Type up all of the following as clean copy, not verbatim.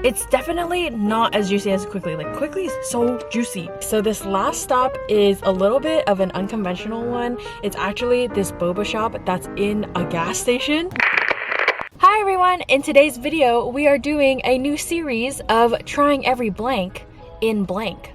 It's definitely not as juicy as Quickly. Like Quickly is so juicy. So this last stop is a little bit of an unconventional one. It's actually this boba shop that's in a gas station. Hi everyone, in today's video we are doing a new series of trying every blank in blank.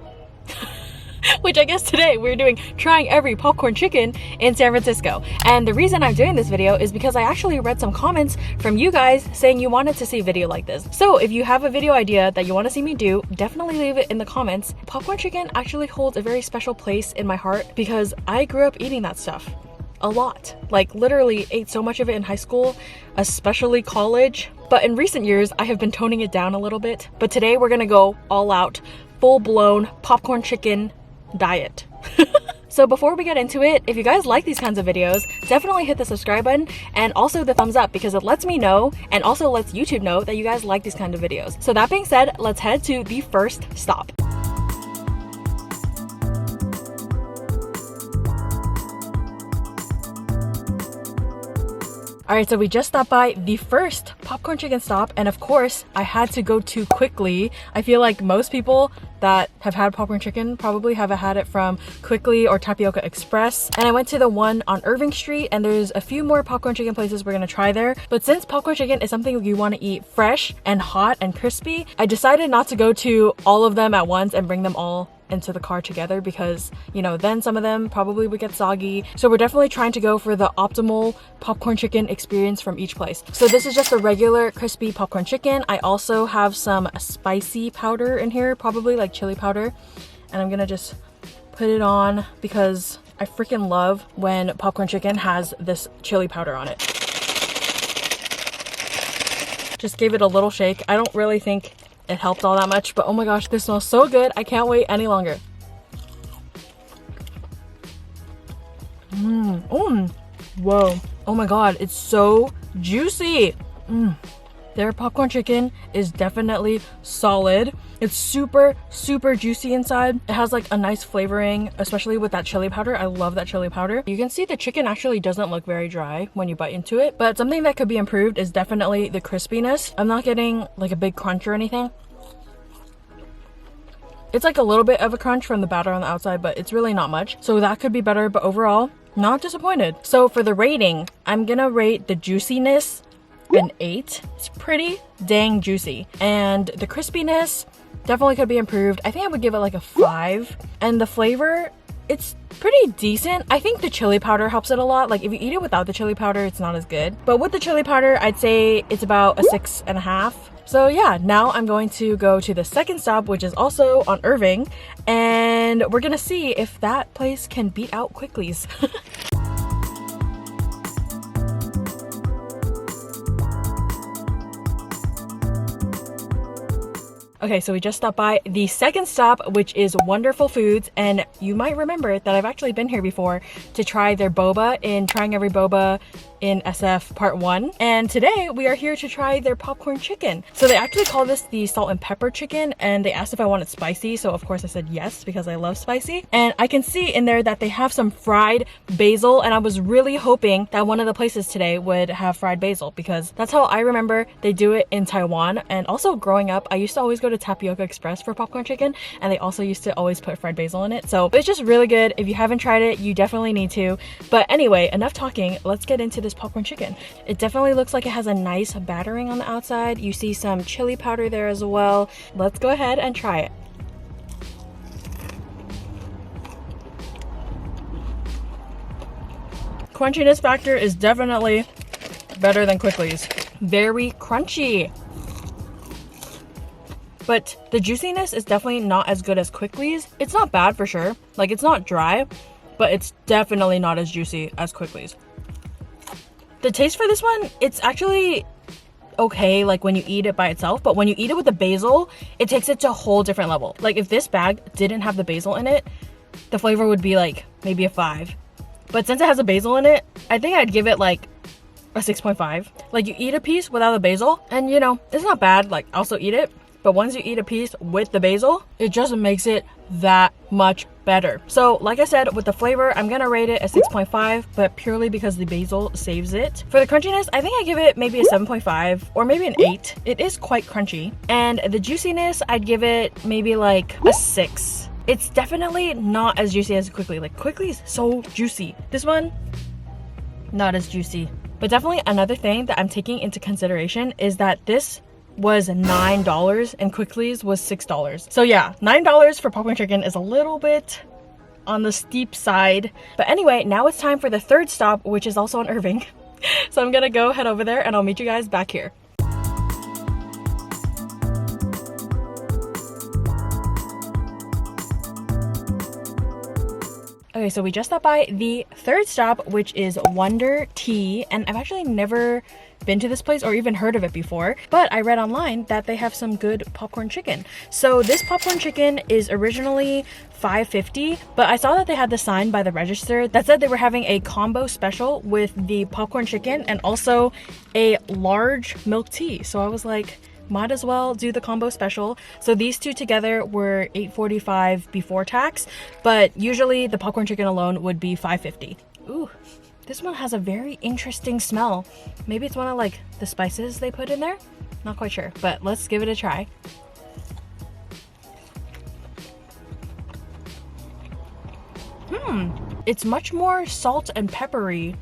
Which I guess today we're doing trying every popcorn chicken in San Francisco. And the reason I'm doing this video is because I actually read some comments from you guys saying you wanted to see a video like this. So if you have a video idea that you want to see me do, definitely leave it in the comments. Popcorn chicken actually holds a very special place in my heart because I grew up eating that stuff a lot. Like literally ate so much of it in high school, especially college. But in recent years, I have been toning it down a little bit. But today we're gonna go all out, full-blown popcorn chicken diet. So before we get into it, if you guys like these kinds of videos, definitely hit the subscribe button and also the thumbs up because it lets me know and also lets YouTube know that you guys like these kind of videos. So that being said, let's head to the first stop. Alright, so we just stopped by the first popcorn chicken stop, and of course, I had to go to Quickly. I feel like most people that have had popcorn chicken probably have had it from Quickly or Tapioca Express. And I went to the one on Irving Street, and there's a few more popcorn chicken places we're gonna try there. But since popcorn chicken is something you want to eat fresh and hot and crispy, I decided not to go to all of them at once and bring them all into the car together because, you know, then some of them probably would get soggy. So we're definitely trying to go for the optimal popcorn chicken experience from each place. So this is just a regular crispy popcorn chicken. I also have some spicy powder in here, probably like chili powder. And I'm gonna just put it on because I freaking love when popcorn chicken has this chili powder on it. Just gave it a little shake. I don't really think it helped all that much, but oh my gosh, this smells so good. I can't wait any longer. Whoa. Oh my god, it's so juicy. Their popcorn chicken is definitely solid. It's super juicy inside. It has like a nice flavoring, especially with that chili powder. I love that chili powder. You can see the chicken actually doesn't look very dry when you bite into it, but something that could be improved is definitely the crispiness. I'm not getting like a big crunch or anything. It's like a little bit of a crunch from the batter on the outside, but it's really not much. So that could be better, but overall, not disappointed. So for the rating, I'm gonna rate the juiciness an 8. It's pretty dang juicy. And the crispiness definitely could be improved. I think I would give it like a 5. And the flavor, it's pretty decent. I think the chili powder helps it a lot. Like if you eat it without the chili powder, it's not as good. But with the chili powder, I'd say it's about a 6.5. So yeah, now I'm going to go to the second stop, which is also on Irving, and we're gonna see if that place can beat out Quickly's. Okay, so we just stopped by the second stop, which is Wonderful Foods, and you might remember that I've actually been here before to try their boba in Trying Every Boba in SF Part 1. And today we are here to try their popcorn chicken. So they actually call this the salt and pepper chicken, and they asked if I wanted spicy, so of course I said yes because I love spicy. And I can see in there that they have some fried basil, and I was really hoping that one of the places today would have fried basil because that's how I remember they do it in Taiwan. And also growing up, I used to always go to Tapioca Express for popcorn chicken, and they also used to always put fried basil in it. So it's just really good. If you haven't tried it, you definitely need to. But anyway, enough talking. Let's get into this popcorn chicken. It definitely looks like it has a nice battering on the outside. You see some chili powder there as well. Let's go ahead and try it. Crunchiness factor is definitely better than Quickly's. Very crunchy. But the juiciness is definitely not as good as Quickly's. It's not bad for sure. Like it's not dry, but it's definitely not as juicy as Quickly's. The taste for this one, it's actually okay like when you eat it by itself, but when you eat it with the basil, it takes it to a whole different level. Like if this bag didn't have the basil in it, the flavor would be like maybe a 5. But since it has a basil in it, I think I'd give it like a 6.5. Like you eat a piece without the basil and you know, it's not bad, like I'll still eat it. but once you eat a piece with the basil, it just makes it that much better. So like I said, with the flavor, I'm gonna rate it a 6.5, but purely because the basil saves it. For the crunchiness, I think I give it maybe a 7.5 or maybe an 8. It is quite crunchy. And the juiciness, I'd give it maybe like a 6. It's definitely not as juicy as quickly. Like quickly is so juicy. This one, not as juicy. But definitely another thing that I'm taking into consideration is that this was $9 and Quickly's was $6. So yeah, $9 for popcorn chicken is a little bit on the steep side. But anyway, now it's time for the third stop, which is also in Irving. So I'm gonna go head over there and I'll meet you guys back here. Okay, so we just stopped by the third stop, which is Wondertea, and I've actually never been to this place or even heard of it before, but I read online that they have some good popcorn chicken. So this popcorn chicken is originally $5.50, but I saw that they had the sign by the register that said they were having a combo special with the popcorn chicken and also a large milk tea. So I was like, might as well do the combo special. So these two together were $8.45 before tax, but usually the popcorn chicken alone would be $5.50. Ooh, this one has a very interesting smell. Maybe it's one of like the spices they put in there? Not quite sure, but let's give it a try. It's much more salt and peppery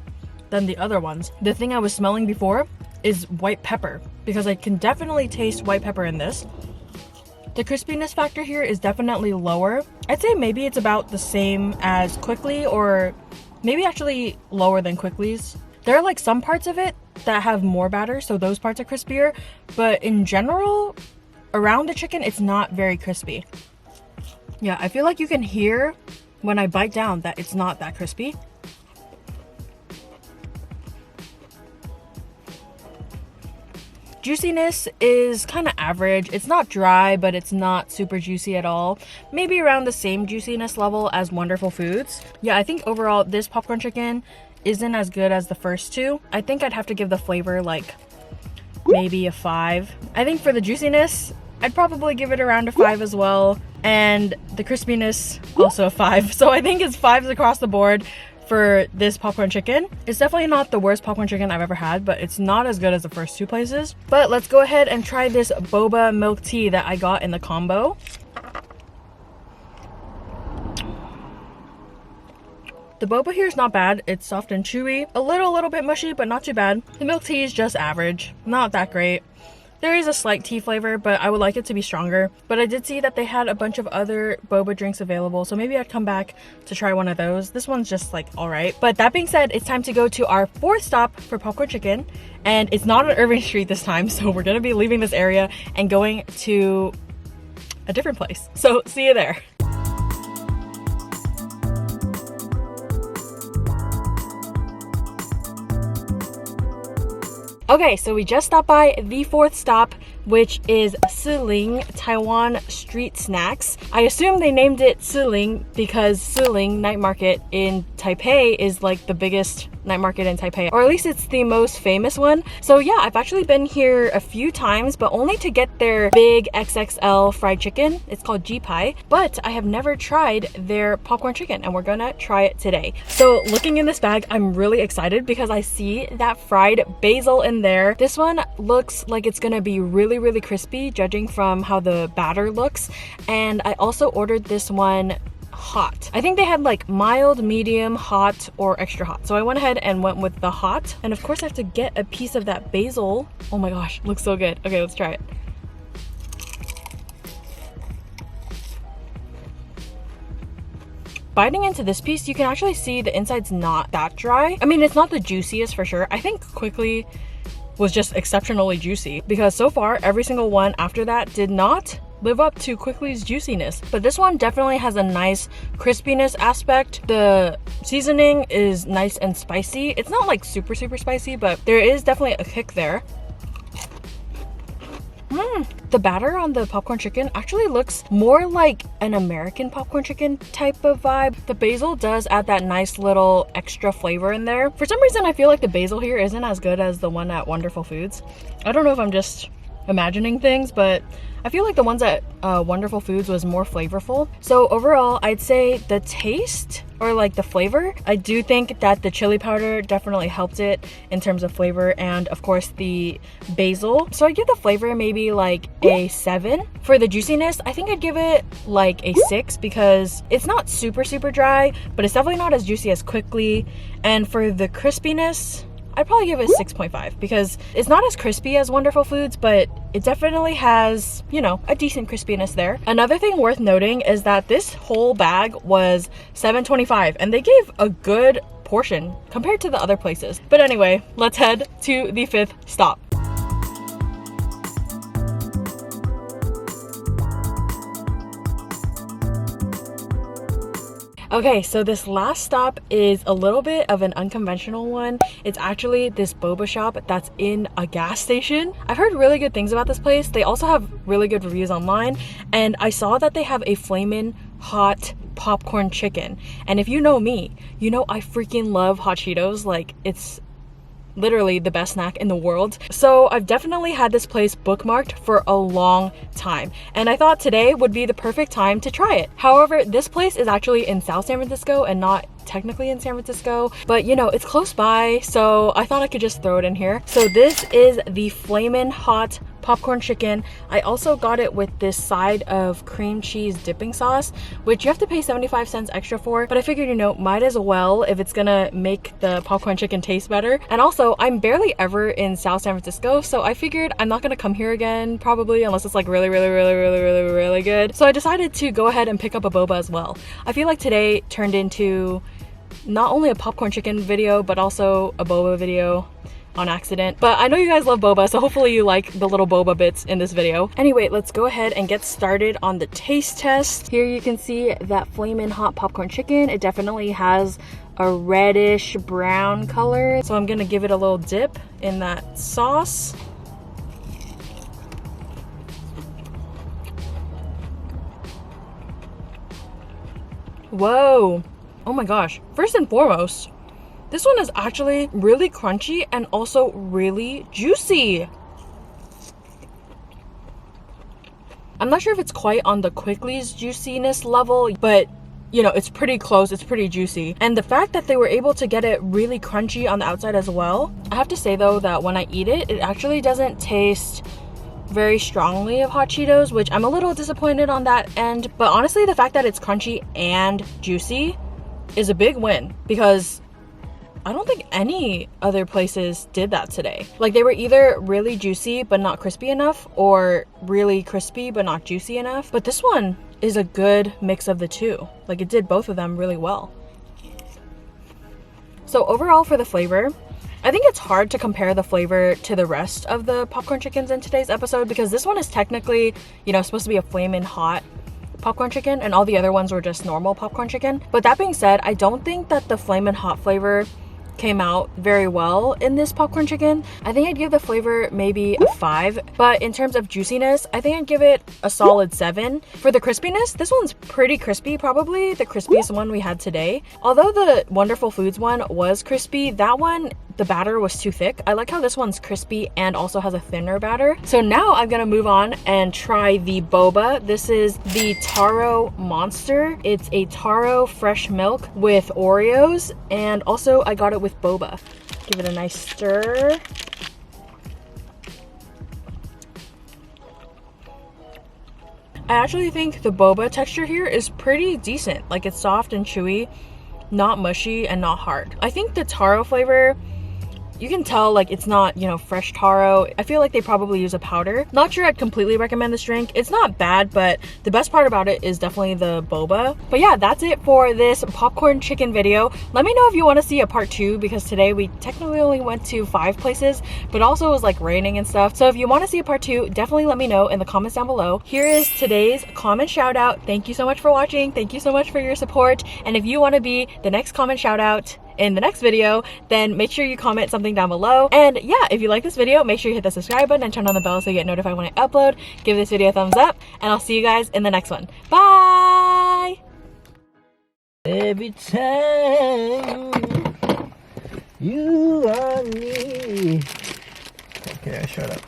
than the other ones. The thing I was smelling before is white pepper, because I can definitely taste white pepper in this. The crispiness factor here is definitely lower. I'd say maybe it's about the same as Quickly, or maybe actually lower than Quickly's. There are like some parts of it that have more batter, so those parts are crispier, but in general, around the chicken, it's not very crispy. Yeah, I feel like you can hear when I bite down that it's not that crispy. Juiciness is kind of average. It's not dry, but it's not super juicy at all. Maybe around the same juiciness level as Wonderful Foods. Yeah, I think overall this popcorn chicken isn't as good as the first two. I think I'd have to give the flavor like maybe a 5. I think for the juiciness, I'd probably give it around a 5 as well. And the crispiness, also a 5. So I think it's 5s across the board for this popcorn chicken. It's definitely not the worst popcorn chicken I've ever had, but it's not as good as the first two places. But let's go ahead and try this boba milk tea that I got in the combo. The boba here is not bad. It's soft and chewy, a little bit mushy, but not too bad. The milk tea is just average, not that great. There is a slight tea flavor, but I would like it to be stronger. But I did see that they had a bunch of other boba drinks available, so maybe I'd come back to try one of those. This one's just like alright. But that being said, it's time to go to our fourth stop for popcorn chicken. And it's not on Irving Street this time, so we're gonna be leaving this area and going to a different place. So see you there. Okay, so we just stopped by the fourth stop, which is Shihlin Taiwan Street Snacks. I assume they named it Shihlin because Shihlin Night Market in Taipei is like the biggest night market in Taipei, or at least it's the most famous one. So yeah, I've actually been here a few times, but only to get their big XXL fried chicken. It's called G-Pie, but I have never tried their popcorn chicken, and we're gonna try it today. So looking in this bag, I'm really excited because I see that fried basil in there. This one looks like it's gonna be really crispy, judging from how the batter looks. And I also ordered this one hot. I think they had like mild, medium, hot, or extra hot. So I went ahead and went with the hot. And of course I have to get a piece of that basil. Oh my gosh, looks so good. Okay, let's try it. Biting into this piece, you can actually see the inside's not that dry. I mean, it's not the juiciest for sure. I think Quickly was just exceptionally juicy, because so far every single one after that did not live up to Quickly's juiciness. But this one definitely has a nice crispiness aspect. The seasoning is nice and spicy. It's not like super spicy, but there is definitely a kick there. The batter on the popcorn chicken actually looks more like an American popcorn chicken type of vibe. The basil does add that nice little extra flavor in there. For some reason, I feel like the basil here isn't as good as the one at Wonderful Foods. I don't know if I'm just imagining things, but I feel like the ones at Wonderful Foods was more flavorful. So overall, I'd say the taste or like the flavor, I do think that the chili powder definitely helped it in terms of flavor, and of course the basil. So I give the flavor maybe like a 7. For the juiciness, I think I'd give it like a 6 because it's not super dry, but it's definitely not as juicy as quickly. And for the crispiness, I'd probably give it a 6.5 because it's not as crispy as Wonderful Foods, but it definitely has, you know, a decent crispiness there. Another thing worth noting is that this whole bag was $7.25 and they gave a good portion compared to the other places. But anyway, let's head to the 5th stop. Okay, so this last stop is a little bit of an unconventional one. It's actually this boba shop that's in a gas station. I've heard really good things about this place. They also have really good reviews online, and I saw that they have a flamin' hot popcorn chicken. And if you know me, you know I freaking love hot Cheetos. Like, it's literally the best snack in the world. So I've definitely had this place bookmarked for a long time, and I thought today would be the perfect time to try it. However, this place is actually in South San Francisco and not technically in San Francisco, but you know, it's close by, so I thought I could just throw it in here. So this is the flamin' hot popcorn chicken. I also got it with this side of cream cheese dipping sauce, which you have to pay 75 cents extra for, but I figured, you know, might as well if it's gonna make the popcorn chicken taste better. And also, I'm barely ever in South San Francisco, so I figured I'm not gonna come here again probably unless it's like really good. So I decided to go ahead and pick up a boba as well. I feel like today turned into not only a popcorn chicken video, but also a boba video on accident. But I know you guys love boba, so hopefully you like the little boba bits in this video. Anyway, let's go ahead and get started on the taste test. Here you can see that flamin' hot popcorn chicken. It definitely has a reddish brown color. So I'm gonna give it a little dip in that sauce. Whoa. Oh my gosh. First and foremost, this one is actually really crunchy and also really juicy. I'm not sure if it's quite on the Quickly's juiciness level, but you know, it's pretty close, it's pretty juicy. And the fact that they were able to get it really crunchy on the outside as well. I have to say though that when I eat it, it actually doesn't taste very strongly of hot Cheetos, which I'm a little disappointed on that end. But honestly, the fact that it's crunchy and juicy is a big win because I don't think any other places did that today. Like, they were either really juicy but not crispy enough, or really crispy but not juicy enough. But this one is a good mix of the two. Like, it did both of them really well. So overall for the flavor, I think it's hard to compare the flavor to the rest of the popcorn chickens in today's episode because this one is technically, you know, supposed to be a flamin' hot popcorn chicken and all the other ones were just normal popcorn chicken. But that being said, I don't think that the flamin' hot flavor came out very well in this popcorn chicken. I think I'd give the flavor maybe a 5, but in terms of juiciness, I think I'd give it a solid 7. For the crispiness, this one's pretty crispy, probably the crispiest one we had today. Although the Wonderful Foods one was crispy, that one, the batter was too thick. I like how this one's crispy and also has a thinner batter. So now I'm gonna move on and try the boba. This is the taro monster. It's a taro fresh milk with Oreos, and also I got it with boba. Give it a nice stir. I actually think the boba texture here is pretty decent. Like, it's soft and chewy, not mushy and not hard. I think the taro flavor, you can tell like it's not, you know, fresh taro. I feel like they probably use a powder. Not sure I'd completely recommend this drink. It's not bad, but the best part about it is definitely the boba. But yeah, that's it for this popcorn chicken video. Let me know if you want to see a part 2 because today we technically only went to 5 places, but also it was like raining and stuff. So if you want to see a part 2, definitely let me know in the comments down below. Here is today's comment shout out. Thank you so much for watching. Thank you so much for your support. And if you want to be the next comment shout out in the next video, then make sure you comment something down below. And yeah, if you like this video, make sure you hit the subscribe button and turn on the bell so you get notified when I upload. Give this video a thumbs up, and I'll see you guys in the next one. Bye! Every time you are me. Okay, shut up.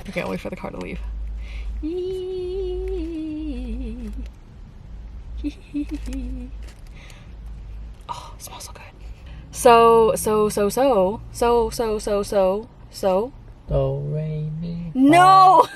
Okay, I'll wait for the car to leave. Oh, it smells so good. So. Do, re, mi, fa. No!